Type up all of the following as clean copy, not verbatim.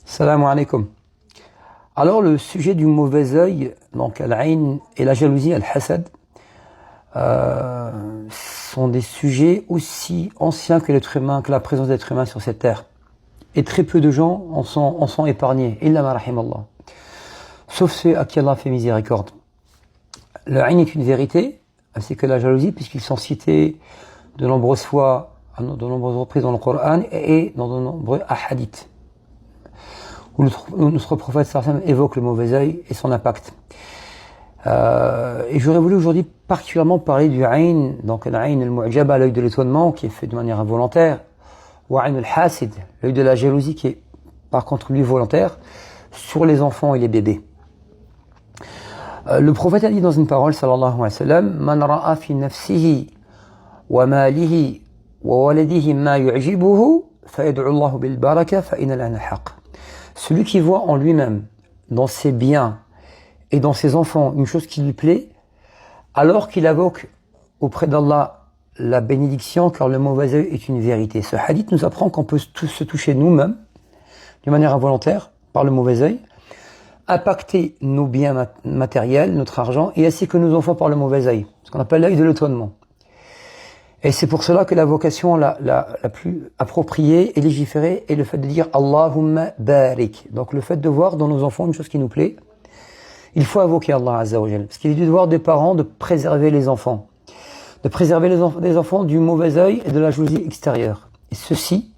Salam alaikum. Alors le sujet du mauvais œil, donc al-ayn et la jalousie, al-hasad, sont des sujets aussi anciens que l'être humain, que la présence d'être humain sur cette terre. Et très peu de gens en sont épargnés, illa ma rahimallah. Sauf ceux à qui Allah fait miséricorde. Le ayn est une vérité, ainsi que la jalousie, puisqu'ils sont cités de nombreuses fois, de nombreuses reprises dans le Coran et dans de nombreux hadiths, où notre prophète sallallahu alayhi wa sallam évoque le mauvais œil et son impact. Et j'aurais voulu aujourd'hui particulièrement parler du ayn, donc l'ayn al-mu'jaba, l'œil de l'étonnement, qui est fait de manière involontaire, ou ayn al-hasid, l'œil de la jalousie, qui est par contre lui volontaire, sur les enfants et les bébés. Le prophète a dit dans une parole, sallallahu alayhi wa sallam, Man ra'a fi nafsihi wa malihi wa waladihi ma yu'jibuhu fa yad'u Allahu bil baraka fa inna lana haqq. Celui qui voit en lui-même, dans ses biens et dans ses enfants, une chose qui lui plaît, alors qu'il invoque auprès d'Allah la bénédiction, car le mauvais œil est une vérité. Ce hadith nous apprend qu'on peut se toucher nous-mêmes, d'une manière involontaire, par le mauvais œil, impacter nos biens matériels, notre argent, et ainsi que nos enfants par le mauvais œil, ce qu'on appelle l'œil de l'étonnement. Et c'est pour cela que la vocation la plus appropriée et légiférée est le fait de dire Allahumma barik. Donc le fait de voir dans nos enfants une chose qui nous plaît, il faut invoquer Allah Azza wa Jal. Parce qu'il est du devoir des parents de préserver les enfants. De préserver les enfants du mauvais œil et de la jalousie extérieure. Et ceci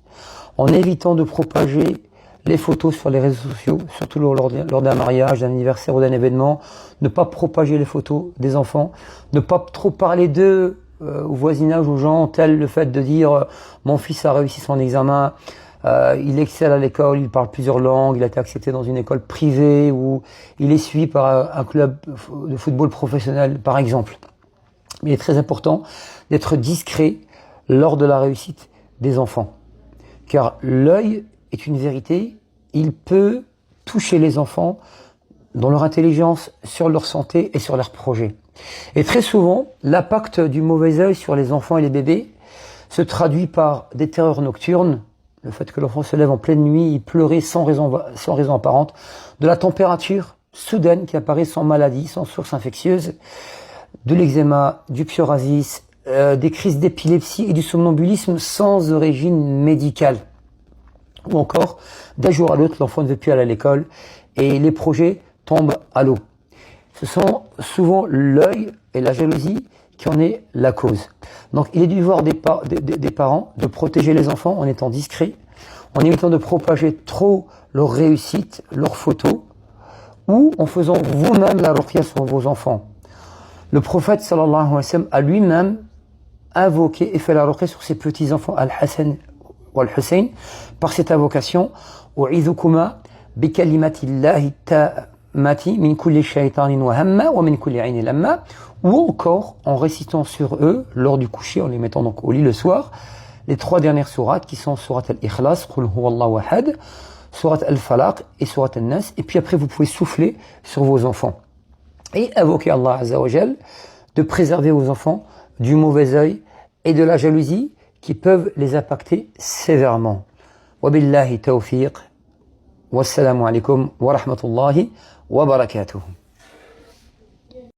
en évitant de propager les photos sur les réseaux sociaux, surtout lors d'un mariage, d'un anniversaire ou d'un événement. Ne pas propager les photos des enfants. Ne pas trop parler d'eux au voisinage, aux gens, tel le fait de dire mon fils a réussi son examen, il excelle à l'école, il parle plusieurs langues, il a été accepté dans une école privée ou il est suivi par un club de football professionnel, par exemple. Il est très important d'être discret lors de la réussite des enfants, car l'œil est une vérité, il peut toucher les enfants dans leur intelligence, sur leur santé et sur leurs projets. Et très souvent, l'impact du mauvais œil sur les enfants et les bébés se traduit par des terreurs nocturnes, le fait que l'enfant se lève en pleine nuit, pleurer sans raison apparente, de la température soudaine qui apparaît sans maladie, sans source infectieuse, de l'eczéma, du psoriasis, des crises d'épilepsie et du somnambulisme sans origine médicale. Ou encore, d'un jour à l'autre, l'enfant ne veut plus aller à l'école et les projets tombent à l'eau. Ce sont souvent l'œil et la jalousie qui en est la cause. Donc il est du devoir des parents de protéger les enfants en étant discrets, en évitant de propager trop leur réussite, leurs photos, ou en faisant vous-même la ruqya sur vos enfants. Le prophète sallallahu alayhi wa sallam a lui-même invoqué et fait la ruqya sur ses petits-enfants Al-Hassan ou Al-Hussein par cette invocation « U'idhukuma bikalimatillahi mati min kulli shaytanin wa hamma wa min kulli aynin lamma » ou encore en récitant sur eux, lors du coucher, en les mettant donc au lit le soir, les 3 dernières sourates qui sont sourate al-Ikhlas, Qul huwallahu ahad, sourate al-Falaq et sourate al-Nas, et puis après vous pouvez souffler sur vos enfants. Et invoquer Allah Azza wa Jal de préserver vos enfants du mauvais œil et de la jalousie qui peuvent les impacter sévèrement. Wa billahi tawfiq. Wassalamu alaikum wa rahmatullahi wa barakatuh.